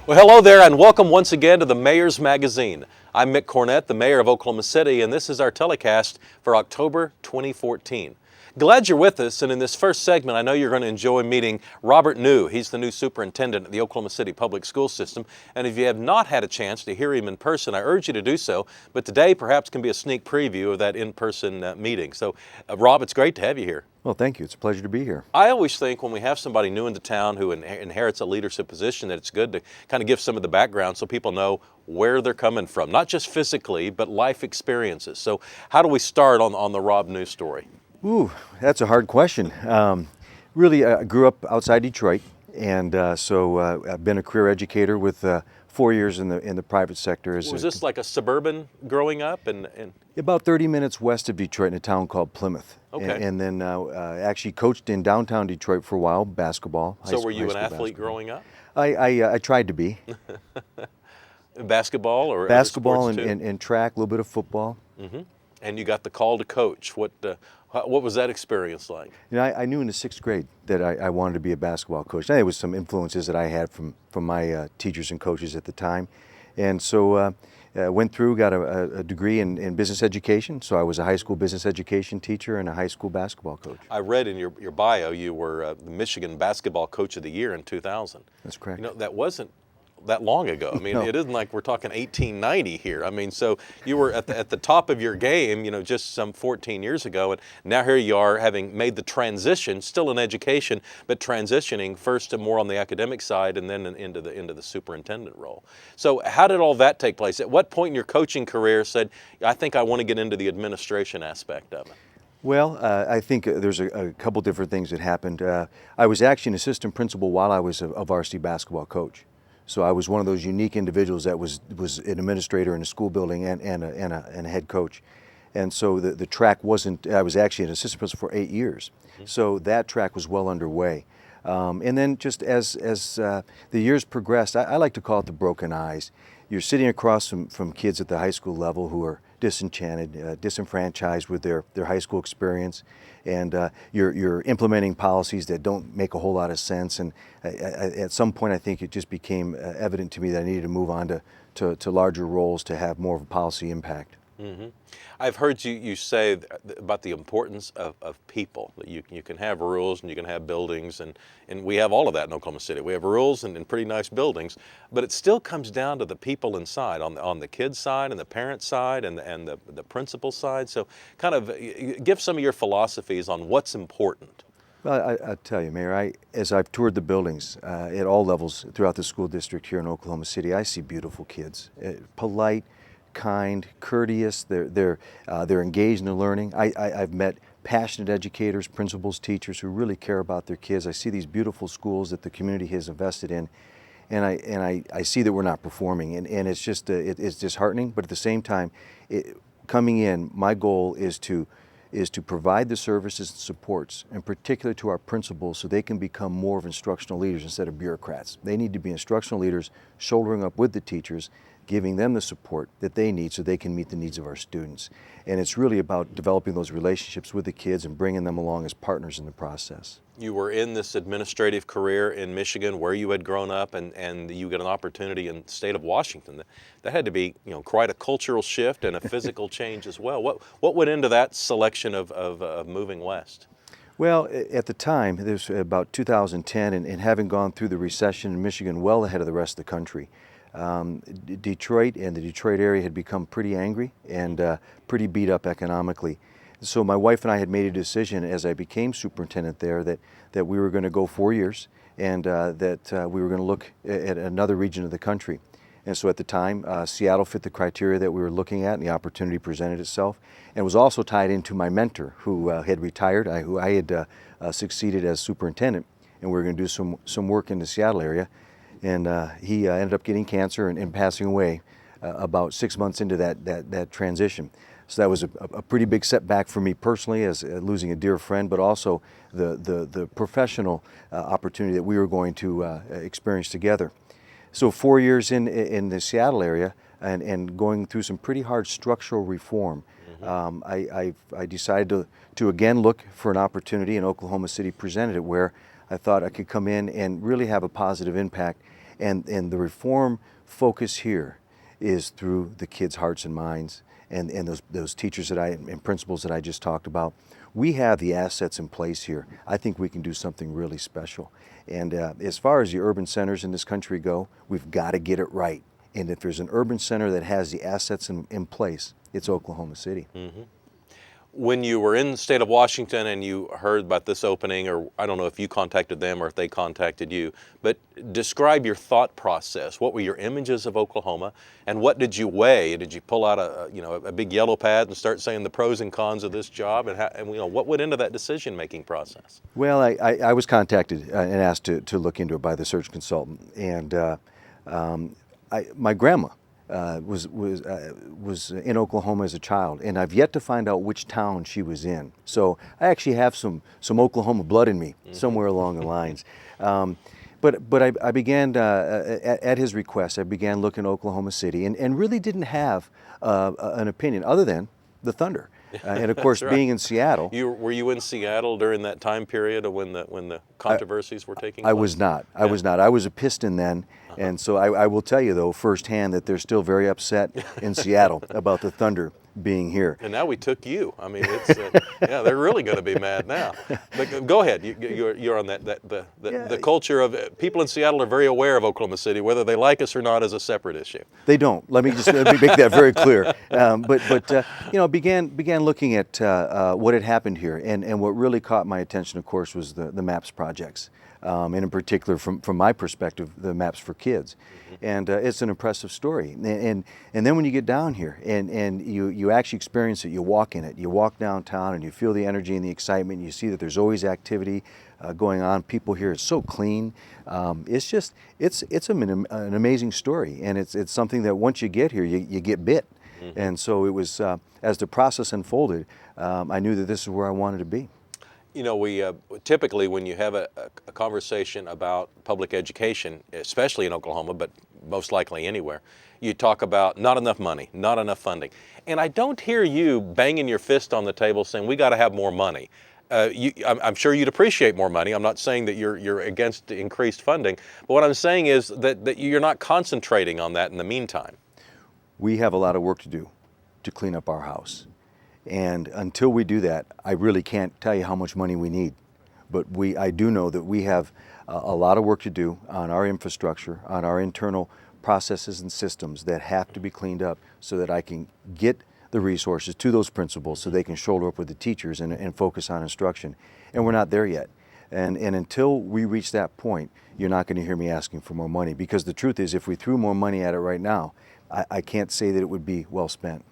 Well, hello there and welcome once again to the Mayor's Magazine. I'm Mick Cornett, the Mayor of Oklahoma City, and this is our telecast for October 2014. Glad you're with us, and in this first segment, I know you're going to enjoy meeting Robert New. He's the new superintendent of the Oklahoma City Public School System, and if you have not had a chance to hear him in person, I urge you to do so, but today perhaps can be a sneak preview of that in-person meeting. So, Rob, it's great to have you here. Well, thank you. It's a pleasure to be here. I always think when we have somebody new into town who inherits a leadership position that it's good to kind of give some of the background so people know where they're coming from, not just physically, but life experiences. So how do we start on the Rob New story? Ooh, that's a hard question. Really, I grew up outside Detroit, and so I've been a career educator with 4 years in the private sector. Was this like a suburban growing up? And about 30 minutes west of Detroit in a town called Plymouth. Okay. And then actually coached in downtown Detroit for a while, basketball. So were you an athlete growing up? I tried to be. Basketball or Basketball other sports too? and track, a little bit of football. Mm-hmm. And you got the call to coach. What was that experience like? You know, I knew in the sixth grade that I wanted to be a basketball coach. I think it was some influences that I had from my teachers and coaches at the time. And so went through, got a degree in business education. So I was a high school business education teacher and a high school basketball coach. I read in your bio you were the Michigan Basketball Coach of the Year in 2000. That's correct. You know, that wasn't that long ago. I mean, No. It isn't like we're talking 1890 here. I mean, so you were at the top of your game, you know, just some 14 years ago, and now here you are having made the transition, still in education, but transitioning first to more on the academic side and then into the superintendent role. So how did all that take place? At what point in your coaching career said, I think I want to get into the administration aspect of it? Well, I think there's a couple different things that happened. I was actually an assistant principal while I was a varsity basketball coach. So I was one of those unique individuals that was an administrator in a school building and a head coach. And so the track wasn't, I was actually an assistant principal for 8 years. Mm-hmm. So that track was well underway. And then just as the years progressed, I like to call it the broken eyes. You're sitting across from kids at the high school level who are disenchanted, disenfranchised with their high school experience, and you're implementing policies that don't make a whole lot of sense. And at some point, I think it just became evident to me that I needed to move on to larger roles to have more of a policy impact. Mm-hmm. I've heard you say about the importance of people, that you can have rules and you can have buildings, and we have all of that in Oklahoma City. We have rules and pretty nice buildings, but it still comes down to the people inside, on the kids' side and the parent side and the principal side. So kind of give some of your philosophies on what's important. Well, I tell you, Mayor, as I've toured the buildings at all levels throughout the school district here in Oklahoma City, I see beautiful kids, polite, kind, courteous. They're engaged in their learning. I've met passionate educators, principals, teachers who really care about their kids. I see these beautiful schools that the community has invested in, and I see that we're not performing, and it's just it's disheartening. But at the same time, coming in, my goal is to provide the services and supports, in particular to our principals, so they can become more of instructional leaders instead of bureaucrats. They need to be instructional leaders, shouldering up with the teachers, giving them the support that they need so they can meet the needs of our students. And it's really about developing those relationships with the kids and bringing them along as partners in the process. You were in this administrative career in Michigan where you had grown up, and you got an opportunity in the state of Washington. That had to be, you know, quite a cultural shift and a physical change as well. What went into that selection of moving west? Well, at the time, this was about 2010, and having gone through the recession in Michigan well ahead of the rest of the country, Detroit and the Detroit area had become pretty angry and pretty beat up economically. So my wife and I had made a decision as I became superintendent there that we were going to go 4 years and that we were going to look at another region of the country. And so at the time, Seattle fit the criteria that we were looking at, and the opportunity presented itself. And was also tied into my mentor, who had retired, who I had succeeded as superintendent, and we were going to do some work in the Seattle area. And he ended up getting cancer and passing away about 6 months into that transition. So that was a pretty big setback for me personally, as losing a dear friend, but also the professional opportunity that we were going to experience together. So 4 years in the Seattle area and going through some pretty hard structural reform, I decided to again look for an opportunity, and Oklahoma City presented it, where I thought I could come in and really have a positive impact And the reform focus here is through the kids' hearts and minds, and those teachers and principals that I just talked about. We have the assets in place here. I think we can do something really special. And as far as the urban centers in this country go, we've got to get it right. And if there's an urban center that has the assets in place, it's Oklahoma City. Mm-hmm. When you were in the state of Washington and you heard about this opening, or I don't know if you contacted them or if they contacted you, but describe your thought process. What were your images of Oklahoma, and what did you weigh? Did you pull out a big yellow pad and start saying the pros and cons of this job, and what went into that decision-making process? Well, I was contacted and asked to look into it by the search consultant, and my grandma was in Oklahoma as a child, and I've yet to find out which town she was in. So I actually have some Oklahoma blood in me somewhere along the lines. But I began at his request. I began looking at Oklahoma City, and really didn't have an opinion other than the Thunder. And of course, right. Being in Seattle. Were you in Seattle during that time period of when the controversies were taking place? I was not. I was not. I was a Piston then, and so I will tell you though firsthand that they're still very upset in Seattle about the Thunder being here. And now we took you. I mean, it's yeah, they're really going to be mad now. But go ahead. You're on the culture of people in Seattle are very aware of Oklahoma City, whether they like us or not is a separate issue. They don't. Let me make that very clear. But began looking at what had happened here, and what really caught my attention, of course, was the MAPS projects, and in particular, from my perspective, the MAPS for Kids. And it's an impressive story. And then when you get down here and you actually experience it, you walk in it, you walk downtown and you feel the energy and the excitement, and you see that there's always activity going on. People here, it's so clean. It's an amazing story, and it's something that once you get here, you get bit. And so it was, as the process unfolded, I knew that this is where I wanted to be. You know, we typically, when you have a conversation about public education, especially in Oklahoma, but most likely anywhere, you talk about not enough money, not enough funding. And I don't hear you banging your fist on the table saying, we got to have more money. I'm sure you'd appreciate more money. I'm not saying that you're against increased funding, but what I'm saying is that you're not concentrating on that in the meantime. We have a lot of work to do to clean up our house. And until we do that, I really can't tell you how much money we need. But I do know that we have a lot of work to do on our infrastructure, on our internal processes and systems that have to be cleaned up so that I can get the resources to those principals so they can shoulder up with the teachers and focus on instruction. And we're not there yet. And until we reach that point, you're not going to hear me asking for more money, because the truth is, if we threw more money at it right now, I can't say that it would be well spent.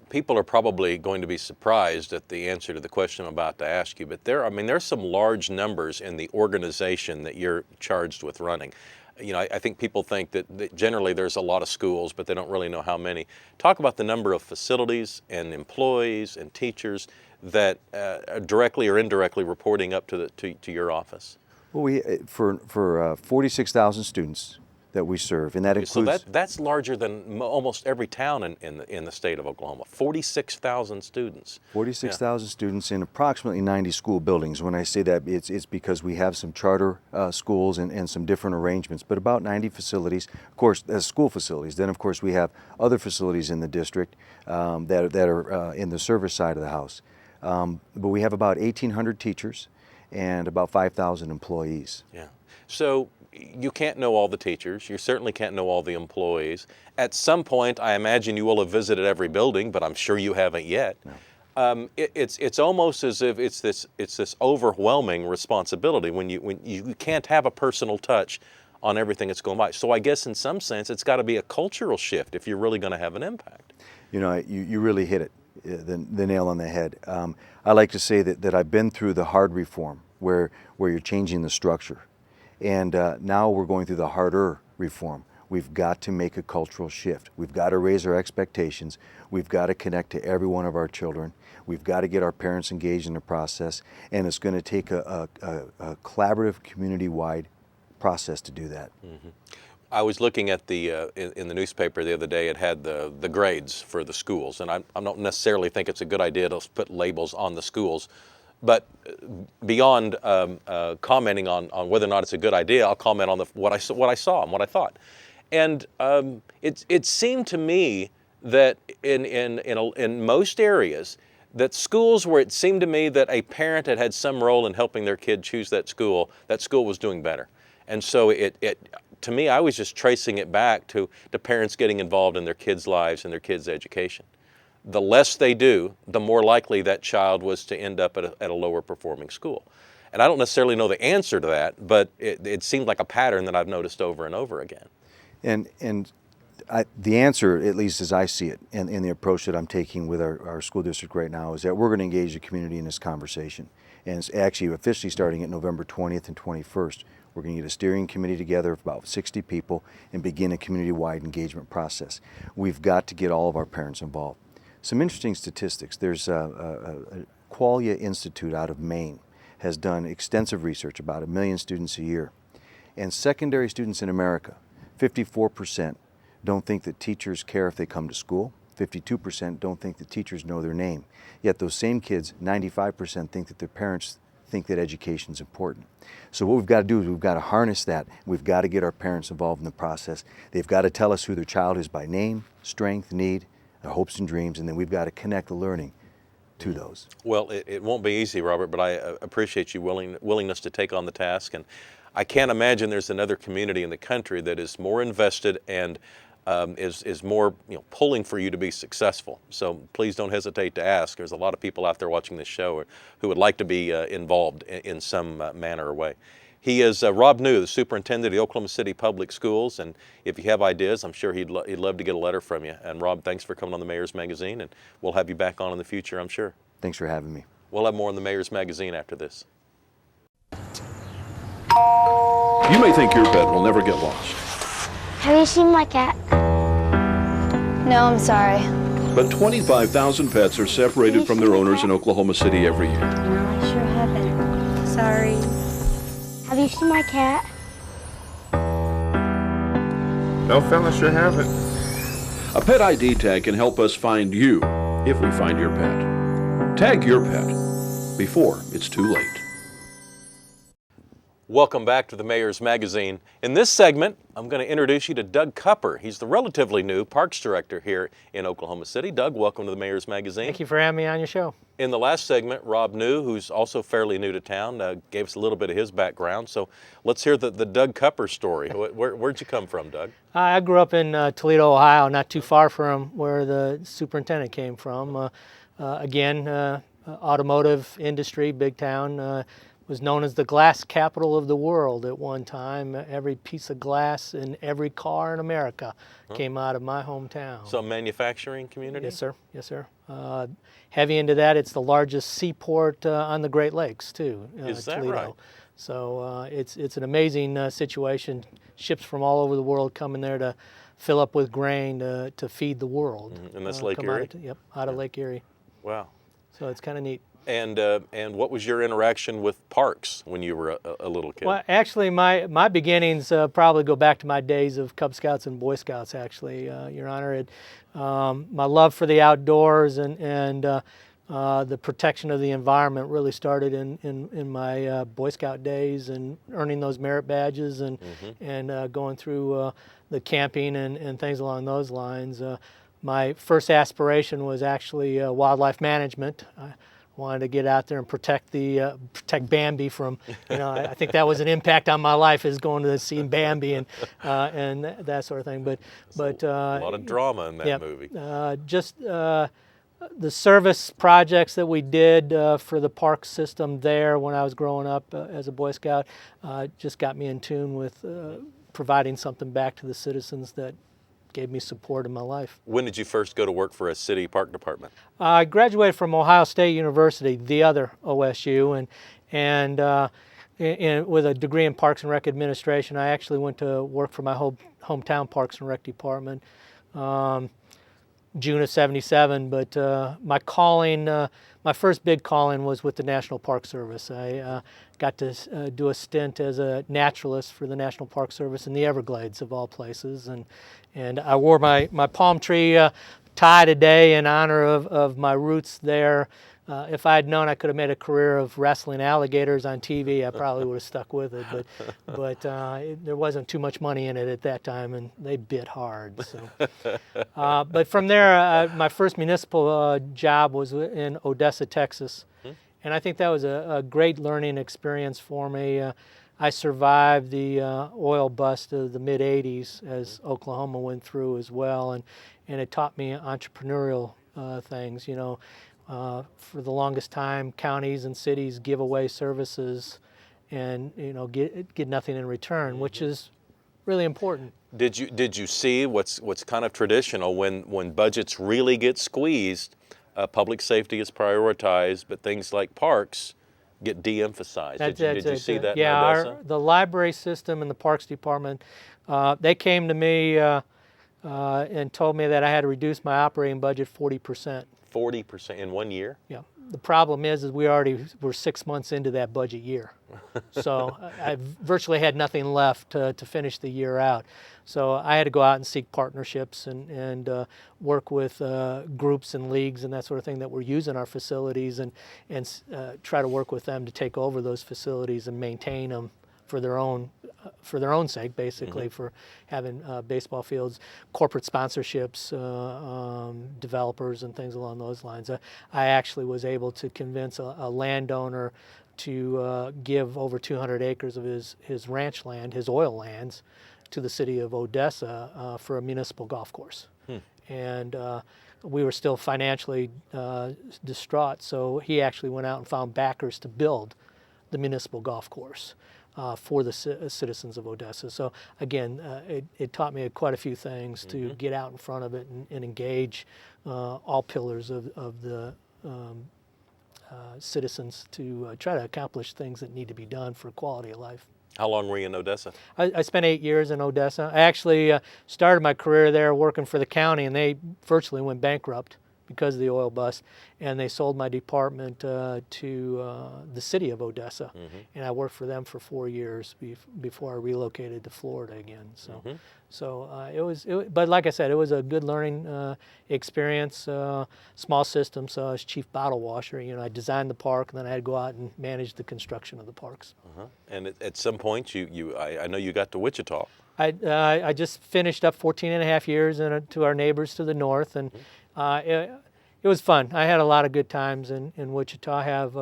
People are probably going to be surprised at the answer to the question I'm about to ask you, but there's some large numbers in the organization that you're charged with running. You know, I think people think that generally there's a lot of schools, but they don't really know how many. Talk about the number of facilities and employees and teachers that are directly or indirectly reporting up to your office. Well, for 46,000 students that we serve, and that includes... So that's larger than almost every town in the state of Oklahoma. 46,000 students. 46,000 students in approximately 90 school buildings. When I say that, it's because we have some charter schools and some different arrangements, but about 90 facilities, of course, as school facilities. Then, of course, we have other facilities in the district that are in the service side of the house. But we have about 1,800 teachers and about 5,000 employees. Yeah. So you can't know all the teachers. You certainly can't know all the employees. At some point, I imagine you will have visited every building, but I'm sure you haven't yet. No. It's almost as if it's this overwhelming responsibility when you can't have a personal touch on everything that's going by. So I guess in some sense, it's got to be a cultural shift if you're really going to have an impact. You know, you really hit it, the nail on the head. I like to say that I've been through the hard reform where you're changing the structure. And now we're going through the harder reform. We've got to make a cultural shift. We've got to raise our expectations. We've got to connect to every one of our children. We've got to get our parents engaged in the process. And it's going to take a collaborative, community-wide process to do that. Mm-hmm. I was looking at in the newspaper the other day. It had the grades for the schools, and I don't necessarily think it's a good idea to put labels on the schools. But beyond commenting on whether or not it's a good idea, I'll comment on what I saw and what I thought. And it seemed to me that in most areas, that schools where it seemed to me that a parent had some role in helping their kid choose that school was doing better. And so to me, I was just tracing it back to parents getting involved in their kids' lives and their kids' education. The less they do, the more likely that child was to end up at a lower performing school. And I don't necessarily know the answer to that, but it seemed like a pattern that I've noticed over and over again. And the answer, at least as I see it, and the approach that I'm taking with our school district right now, is that we're going to engage the community in this conversation. And it's actually officially starting at November 20th and 21st. We're going to get a steering committee together of about 60 people and begin a community-wide engagement process. We've got to get all of our parents involved. Some interesting statistics. There's a Qualia Institute out of Maine has done extensive research, about 1 million students a year. And secondary students in America, 54% don't think that teachers care if they come to school. 52% don't think that teachers know their name. Yet those same kids, 95% think that their parents think that education is important. So what we've got to do is we've got to harness that. We've got to get our parents involved in the process. They've got to tell us who their child is by name, strength, need, their hopes and dreams, and then we've got to connect the learning to those. Well, it won't be easy, Robert, but I appreciate your willingness to take on the task. And I can't imagine there's another community in the country that is more invested and is more pulling for you to be successful. So please don't hesitate to ask. There's a lot of people out there watching this show who would like to be involved in some manner or way. He is Rob New, the superintendent of the Oklahoma City Public Schools, and if you have ideas, I'm sure he'd love to get a letter from you. And Rob, thanks for coming on the Mayor's Magazine, and we'll have you back on in the future, I'm sure. Thanks for having me. We'll have more on the Mayor's Magazine after this. You may think your pet will never get lost. Have you seen my cat? No, I'm sorry. But 25,000 pets are separated from their owners in Oklahoma City every year. No, I sure haven't. Sorry. Have you seen my cat? No, fella, sure haven't. A pet ID tag can help us find you if we find your pet. Tag your pet before it's too late. Welcome back to the Mayor's Magazine. In this segment, I'm going to introduce you to Doug Kupper. He's the relatively new Parks Director here in Oklahoma City. Doug, welcome to the Mayor's Magazine. Thank you for having me on your show. In the last segment, Rob New, who's also fairly new to town, gave us a little bit of his background. So let's hear the Doug Kupper story. Where'd you come from, Doug? I grew up in Toledo, Ohio, not too far from where the superintendent came from. Automotive industry, big town. Was known as the glass capital of the world at one time. Every piece of glass in every car in America came out of my hometown. So manufacturing community? Yes, sir. Yes, sir. Heavy into that, it's the largest seaport on the Great Lakes, too. Is that Toledo. right? So it's an amazing situation. Ships from all over the world coming there to fill up with grain to feed the world. And that's Lake Erie? Out of Lake Erie. Wow. So it's kind of neat. And what was your interaction with parks when you were a little kid? Well, actually, my beginnings probably go back to my days of Cub Scouts and Boy Scouts, actually, Your Honor. My love for the outdoors and the protection of the environment really started in my Boy Scout days and earning those merit badges and going through the camping and things along those lines. My first aspiration was actually wildlife management. I wanted to get out there and protect Bambi from, I think that was an impact on my life, is going to see Bambi and that sort of thing. But a lot of drama in that movie. The service projects that we did for the park system there when I was growing up as a Boy Scout just got me in tune with providing something back to the citizens that gave me support in my life. When did you first go to work for a city park department? I graduated from Ohio State University, the other OSU, and with a degree in Parks and Rec Administration. I actually went to work for my hometown Parks and Rec Department, June of '77. But my calling, my first big calling, was with the National Park Service. I got to do a stint as a naturalist for the National Park Service in the Everglades, of all places, and I wore my palm tree tie today in honor of my roots there. If I had known I could have made a career of wrestling alligators on TV, I probably would have stuck with it. But there wasn't too much money in it at that time, and they bit hard. So. But from there, my first municipal job was in Odessa, Texas. And I think that was a great learning experience for me. I survived the oil bust of the mid-'80s as Oklahoma went through as well, and it taught me entrepreneurial things. For the longest time, counties and cities give away services and get nothing in return, which is really important. Did you see what's kind of traditional when budgets really get squeezed? Public safety is prioritized, but things like parks get de-emphasized. Did you see that in Odessa? The library system and the Parks Department, they came to me and told me that I had to reduce my operating budget 40%. 40% in 1 year? Yeah. The problem is we already were 6 months into that budget year. So I virtually had nothing left to finish the year out. So I had to go out and seek partnerships and work with groups and leagues and that sort of thing that were using our facilities and try to work with them to take over those facilities and maintain them for their own sake, basically, for having baseball fields, corporate sponsorships, developers, and things along those lines. I actually was able to convince a landowner to give over 200 acres of his ranch land, his oil lands, to the city of Odessa for a municipal golf course. And we were still financially distraught, so he actually went out and found backers to build the municipal golf course for the citizens of Odessa. So again, it taught me quite a few things to get out in front of it and engage all pillars of the citizens to try to accomplish things that need to be done for quality of life. How long were you in Odessa? I spent 8 years in Odessa. I actually started my career there working for the county, and they virtually went bankrupt because of the oil bust, and they sold my department to the city of Odessa, and I worked for them for 4 years before I relocated to Florida again. So, it was. But like I said, it was a good learning experience. Small system, so I was chief bottle washer. I designed the park, and then I had to go out and manage the construction of the parks. And at some point, I know you got to Wichita. I just finished up 14 and a half years to our neighbors to the north, and it was fun. I had a lot of good times in Wichita. I have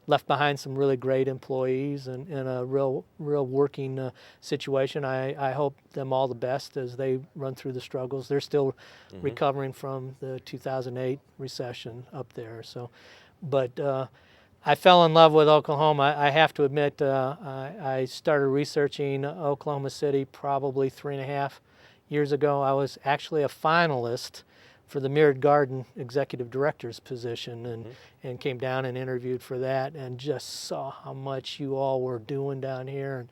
left behind some really great employees and a real working situation. I hope them all the best as they run through the struggles. They're still recovering from the 2008 recession up there. So, but I fell in love with Oklahoma. I have to admit, I started researching Oklahoma City probably 3.5 years ago. I was actually a finalist for the Myriad Garden Executive Director's position and came down and interviewed for that and just saw how much you all were doing down here.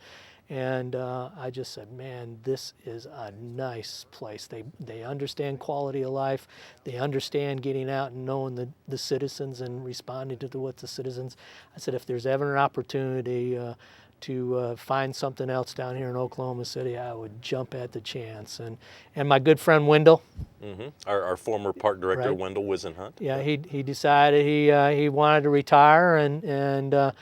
And I just said, man, this is a nice place. They understand quality of life. They understand getting out and knowing the citizens and responding to what the citizens. I said, if there's ever an opportunity to find something else down here in Oklahoma City, I would jump at the chance. And my good friend Wendell, our former park director, right. Wendell Wisenhunt. Yeah, he decided he wanted to retire and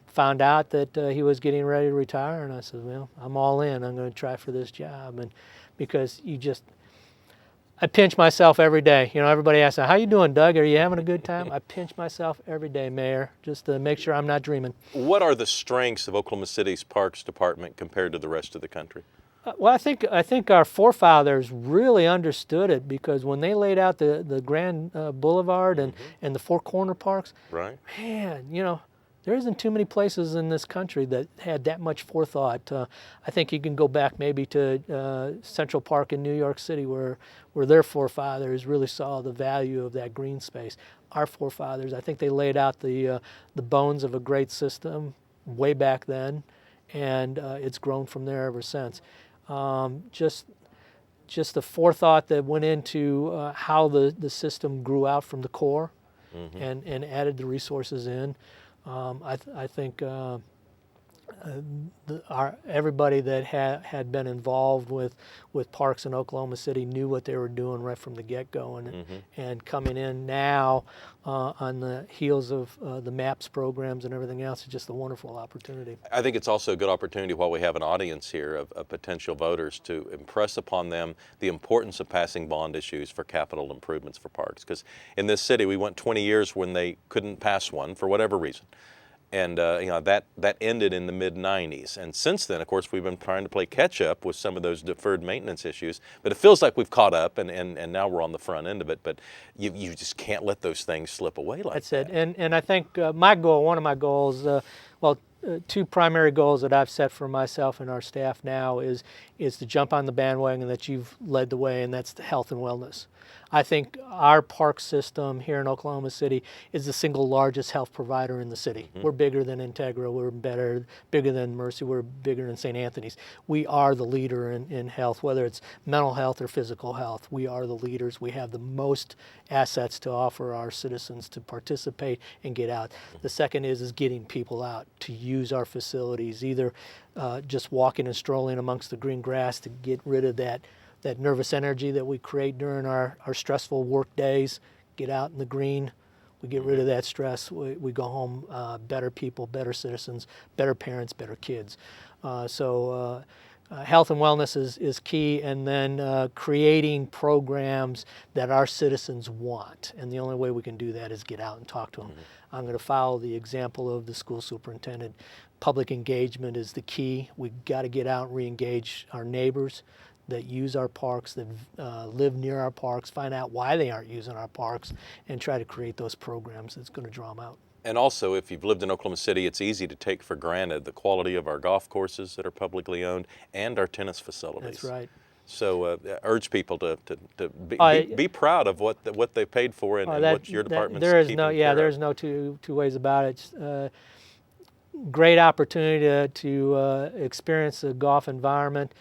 found out that he was getting ready to retire, and I said, well, I'm all in. I'm going to try for this job, and because I pinch myself every day. Everybody asks, how you doing, Doug? Are you having a good time? I pinch myself every day, Mayor, just to make sure I'm not dreaming. What are the strengths of Oklahoma City's Parks Department compared to the rest of the country? Well, I think our forefathers really understood it, because when they laid out the Grand Boulevard and the Four Corner Parks, right? Man, there isn't too many places in this country that had that much forethought. I think you can go back maybe to Central Park in New York City, where their forefathers really saw the value of that green space. Our forefathers, I think they laid out the bones of a great system way back then, and it's grown from there ever since. Just the forethought that went into how the system grew out from the core and added the resources in. I think everybody that had been involved with parks in Oklahoma City knew what they were doing right from the get-go, and coming in now on the heels of the MAPS programs and everything else is just a wonderful opportunity. I think it's also a good opportunity while we have an audience here of potential voters to impress upon them the importance of passing bond issues for capital improvements for parks. Because in this city, we went 20 years when they couldn't pass one for whatever reason. And that ended in the mid-90s. And since then, of course, we've been trying to play catch-up with some of those deferred maintenance issues. But it feels like we've caught up, and now we're on the front end of it. But you just can't let those things slip away like That's that. it. And I think one of my goals, two primary goals that I've set for myself and our staff now is to jump on the bandwagon that you've led the way, and that's the health and wellness. I think our park system here in Oklahoma City is the single largest health provider in the city. We're bigger than Integra, we're bigger than Mercy, we're bigger than St. Anthony's. We are the leader in health, whether it's mental health or physical health. We are the leaders. We have the most assets to offer our citizens to participate and get out. The second is getting people out to use our facilities, either just walking and strolling amongst the green grass to get rid of that nervous energy that we create during our stressful work days. Get out in the green, we get rid of that stress, we go home better people, better citizens, better parents, better kids. So health and wellness is key, and then creating programs that our citizens want. And the only way we can do that is get out and talk to them. I'm going to follow the example of the school superintendent. Public engagement is the key. We've got to get out and re-engage our neighbors that use our parks, that live near our parks, find out why they aren't using our parks, and try to create those programs that's going to draw them out. And also, if you've lived in Oklahoma City, it's easy to take for granted the quality of our golf courses that are publicly owned and our tennis facilities. That's right. So urge people to be proud of what they paid for and what your department's keeping care of. There's no two ways about it. It's, great opportunity to experience the golf environment.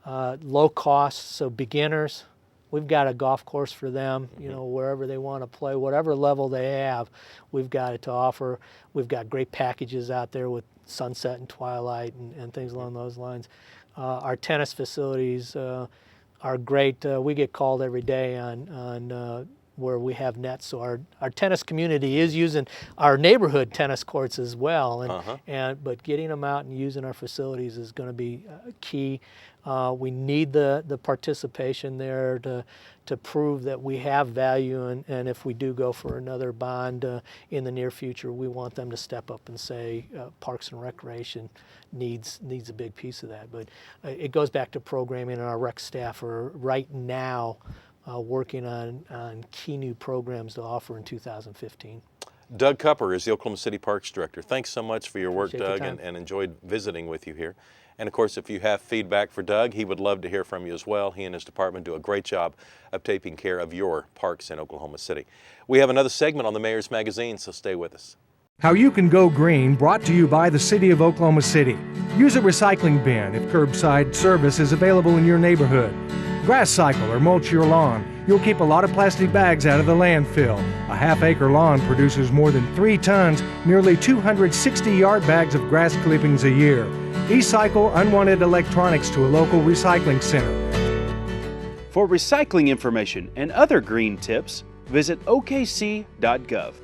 Low cost, so beginners, we've got a golf course for them, wherever they want to play, whatever level they have, we've got it to offer. We've got great packages out there with sunset and twilight and things along those lines. Our tennis facilities are great. We get called every day on where we have nets, so our tennis community is using our neighborhood tennis courts as well, but getting them out and using our facilities is going to be key. We need the participation there to prove that we have value, and if we do go for another bond in the near future, we want them to step up and say Parks and Recreation needs a big piece of that. But it goes back to programming, and our rec staff are right now working on key new programs to offer in 2015. Doug Kupper is the Oklahoma City Parks Director. Thanks so much for your work, Appreciate Doug, your time. and enjoyed visiting with you here. And of course, if you have feedback for Doug, he would love to hear from you as well. He and his department do a great job of taking care of your parks in Oklahoma City. We have another segment on the Mayor's Magazine, so stay with us. How you can go green, brought to you by the City of Oklahoma City. Use a recycling bin if curbside service is available in your neighborhood. Grass cycle or mulch your lawn. You'll keep a lot of plastic bags out of the landfill. A half-acre lawn produces more than 3 tons, nearly 260 yard bags of grass clippings a year. E-cycle unwanted electronics to a local recycling center. For recycling information and other green tips, visit okc.gov.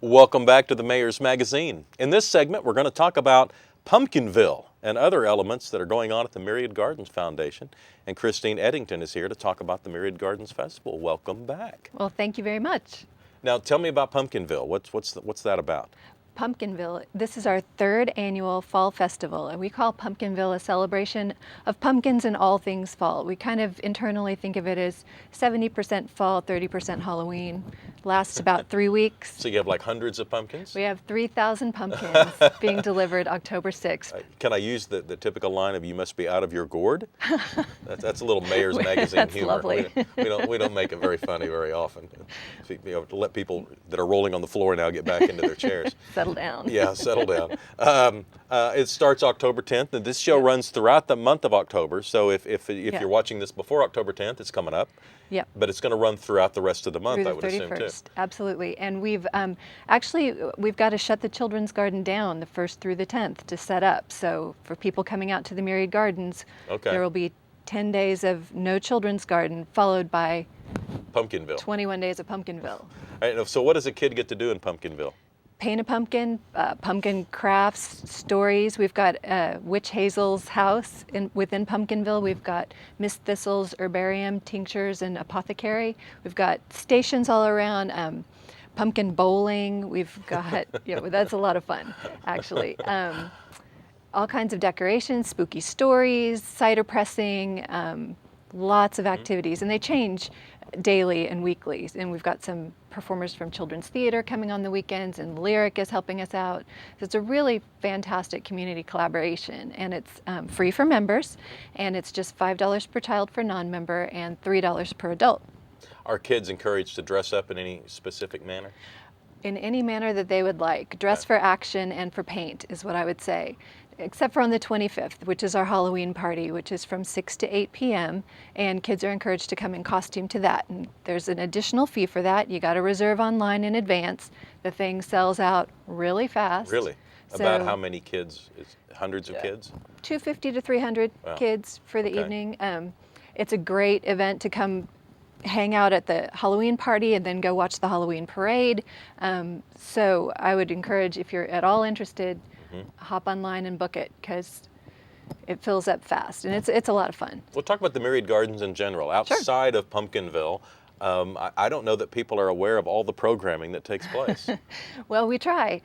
Welcome back to the Mayor's Magazine. In this segment, we're going to talk about Pumpkinville and other elements that are going on at the Myriad Gardens Foundation. And Christine Eddington is here to talk about the Myriad Gardens Festival. Welcome back. Well, thank you very much. Now, tell me about Pumpkinville. What's that about? Pumpkinville, this is our 3rd annual fall festival, and we call Pumpkinville a celebration of pumpkins and all things fall. We kind of internally think of it as 70% fall, 30% Halloween. Lasts about 3 weeks. So you have like hundreds of pumpkins? We have 3,000 pumpkins being delivered October 6th. Can I use the typical line of "you must be out of your gourd"? That's a little Mayor's Magazine That's humor. Lovely. We don't make it very funny very often. To let people that are rolling on the floor now get back into their chairs. Settle down. Yeah, settle down. It starts October 10th, and this show runs throughout the month of October. So if you're watching this before October 10th, it's coming up. Yep. But it's going to run throughout the rest of the month, Through I the would assume, too. best, absolutely. And we've we've got to shut the children's garden down the 1st through the 10th to set up. So for people coming out to the Myriad Gardens, there will be 10 days of no children's garden, followed by Pumpkinville. 21 days of Pumpkinville. All right, so what does a kid get to do in Pumpkinville? Paint a pumpkin, pumpkin crafts, stories. We've got Witch Hazel's house within Pumpkinville. We've got Miss Thistle's herbarium, tinctures, and apothecary. We've got stations all around, pumpkin bowling. We've got, that's a lot of fun, actually. All kinds of decorations, spooky stories, cider pressing, lots of activities, and they change daily and weekly. And we've got some performers from Children's Theater coming on the weekends, and Lyric is helping us out. So it's a really fantastic community collaboration, and it's free for members, and it's just $5 per child for non-member and $3 per adult. Are kids encouraged to dress up in any specific manner? In any manner that they would like. Dress for action and for paint is what I would say. Except for on the 25th, which is our Halloween party, which is from 6 to 8 p.m. And kids are encouraged to come in costume to that. And there's an additional fee for that. You got to reserve online in advance. The thing sells out really fast. Really? About how many kids? Hundreds of kids? 250 to 300 kids for the evening. It's a great event to come hang out at the Halloween party and then go watch the Halloween parade. So I would encourage, if you're at all interested, hop online and book it, because it fills up fast, and it's a lot of fun. We'll talk about the Myriad Gardens in general. Outside of Pumpkinville, I don't know that people are aware of all the programming that takes place. Well, we try.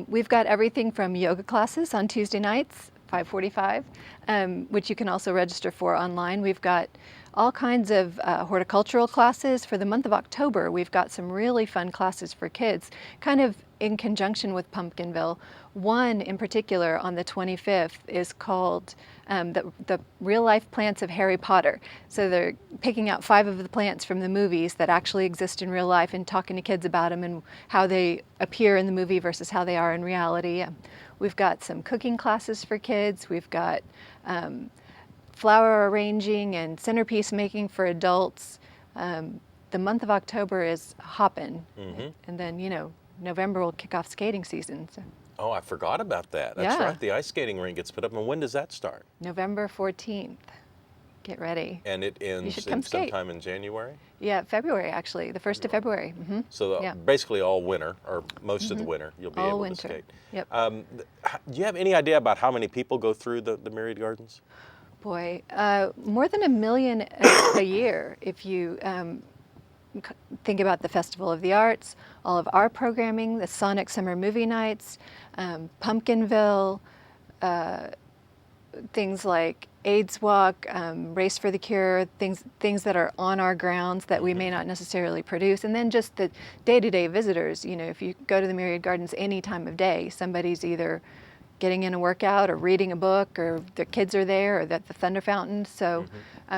We've got everything from yoga classes on Tuesday nights, 5:45, which you can also register for online. We've got all kinds of horticultural classes. For the month of October, we've got some really fun classes for kids, kind of in conjunction with Pumpkinville. One in particular on the 25th is called the Real Life Plants of Harry Potter. So they're picking out 5 of the plants from the movies that actually exist in real life and talking to kids about them and how they appear in the movie versus how they are in reality. We've got some cooking classes for kids. We've got flower arranging and centerpiece making for adults. The month of October is hoppin', and then, November will kick off skating season. So. Oh, I forgot about that. That's right. The ice skating rink gets put up. And when does that start? November 14th. Get ready. And it ends sometime in January? Yeah, February, actually. The 1st of February. So basically all winter, or most of the winter, you'll be able to skate. Yep. Do you have any idea about how many people go through the Myriad Gardens? Boy, more than 1 million a year if you think about the Festival of the Arts, all of our programming, the Sonic Summer Movie Nights, Pumpkinville, things like AIDS Walk, Race for the Cure, things that are on our grounds that we may not necessarily produce, and then just the day-to-day visitors. If you go to the Myriad Gardens any time of day, somebody's either getting in a workout or reading a book, or their kids are there, or at the Thunder Fountain. So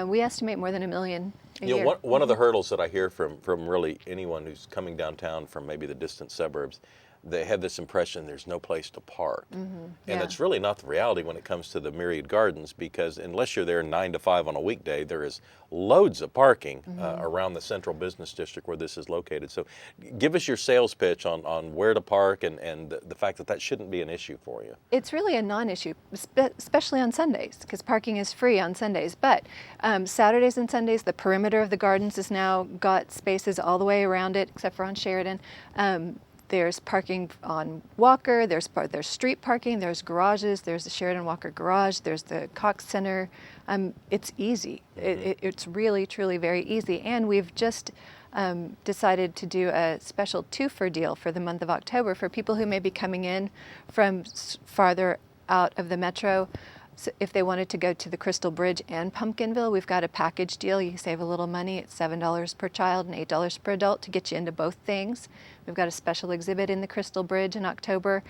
we estimate more than 1 million a year. One of the hurdles that I hear from really anyone who's coming downtown from maybe the distant suburbs, they have this impression there's no place to park. And it's really not the reality when it comes to the Myriad Gardens, because unless you're there 9 to 5 on a weekday, there is loads of parking around the central business district where this is located. So give us your sales pitch on where to park and the fact that shouldn't be an issue for you. It's really a non-issue, especially on Sundays, because parking is free on Sundays. But Saturdays and Sundays, the perimeter of the gardens has now got spaces all the way around it, except for on Sheridan. There's parking on Walker, there's street parking, there's garages, there's the Sheridan Walker Garage, there's the Cox Center. It's easy. It's really, truly very easy. And we've just decided to do a special two-for deal for the month of October for people who may be coming in from farther out of the metro. So if they wanted to go to the Crystal Bridge and Pumpkinville, we've got a package deal. You save a little money. It's $7 per child and $8 per adult to get you into both things. We've got a special exhibit in the Crystal Bridge in October,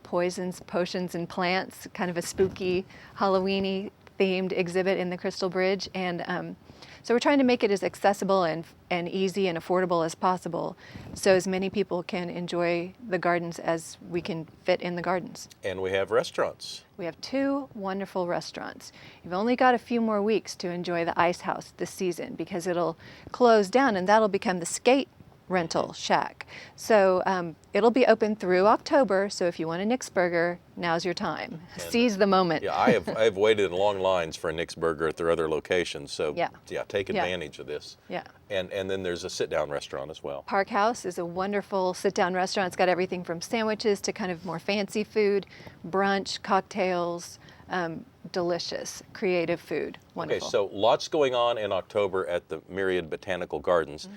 poisons, potions, and plants, kind of a spooky, Halloween-y themed exhibit in the Crystal Bridge. And so we're trying to make it as accessible and easy and affordable as possible, so as many people can enjoy the gardens as we can fit in the gardens. And we have restaurants. We have 2 wonderful restaurants. You've only got a few more weeks to enjoy the Ice House this season, because it'll close down and that'll become the skate rental shack. So it'll be open through October, so if you want a Nick's Burger, now's your time. Seize the moment. Yeah, I have waited in long lines for a Nick's Burger at their other locations, so Yeah. take advantage of this. Yeah. And then there's a sit-down restaurant as well. Park House is a wonderful sit-down restaurant. It's got everything from sandwiches to kind of more fancy food, brunch, cocktails, delicious, creative food. Wonderful. Okay, so lots going on in October at the Myriad Botanical Gardens.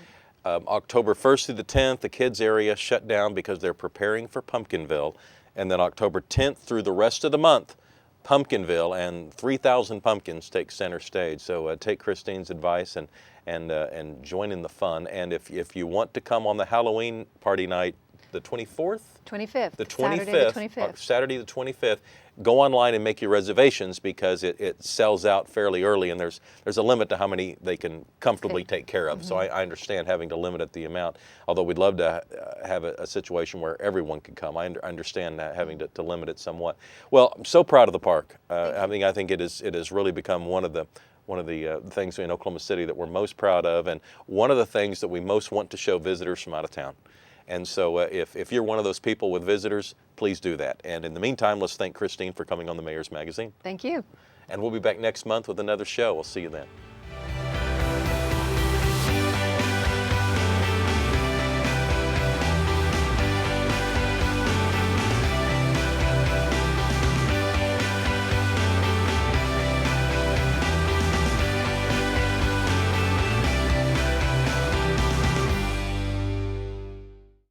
October 1st through the 10th, the kids area shut down because they're preparing for Pumpkinville. And then October 10th through the rest of the month, Pumpkinville and 3,000 pumpkins take center stage. So take Christine's advice and join in the fun. And if you want to come on the Halloween party night, the 24th? 25th. The 25th. Saturday the 25th. Saturday the 25th. Go online and make your reservations because it sells out fairly early, and there's a limit to how many they can comfortably take care of. So I understand having to limit it the amount, although we'd love to have a situation where everyone could come. I understand having to limit it somewhat. Well, I'm so proud of the park. I think it has really become one of the things in Oklahoma City that we're most proud of, and one of the things that we most want to show visitors from out of town. And so if you're one of those people with visitors, please do that. And in the meantime, let's thank Christine for coming on the Mayor's Magazine. Thank you. And we'll be back next month with another show. We'll see you then.